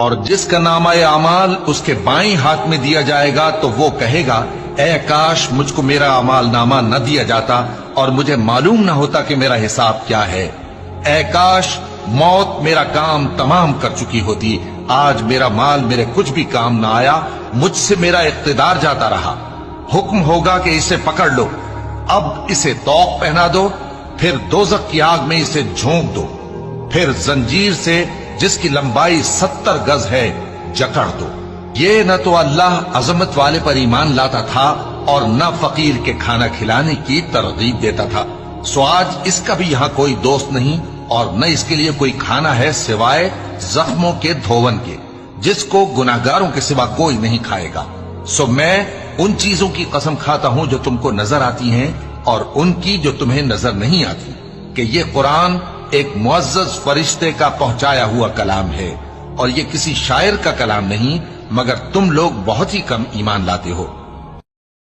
اور جس کا نامہ اعمال اس کے بائیں ہاتھ میں دیا جائے گا تو وہ کہے گا اے کاش مجھ کو میرا اعمال نامہ نہ دیا جاتا اور مجھے معلوم نہ ہوتا کہ میرا حساب کیا ہے۔ اے کاش موت میرا کام تمام کر چکی ہوتی، آج میرا مال میرے کچھ بھی کام نہ آیا، مجھ سے میرا اقتدار جاتا رہا۔ حکم ہوگا کہ اسے پکڑ لو، اب اسے طوق پہنا دو، پھر دوزخ کی آگ میں اسے جھونک دو، پھر زنجیر سے جس کی لمبائی 70 گز ہے جکڑ دو۔ یہ نہ تو اللہ عظمت والے پر ایمان لاتا تھا اور نہ فقیر کے کھانا کھلانے کی ترغیب دیتا تھا، سو آج اس کا بھی یہاں کوئی دوست نہیں اور نہ اس کے لیے کوئی کھانا ہے سوائے زخموں کے دھون کے، جس کو گناہگاروں کے سوا کوئی نہیں کھائے گا۔ سو میں ان چیزوں کی قسم کھاتا ہوں جو تم کو نظر آتی ہیں اور ان کی جو تمہیں نظر نہیں آتی، کہ یہ قرآن ایک معزز فرشتے کا پہنچایا ہوا کلام ہے اور یہ کسی شاعر کا کلام نہیں، مگر تم لوگ بہت ہی کم ایمان لاتے ہو۔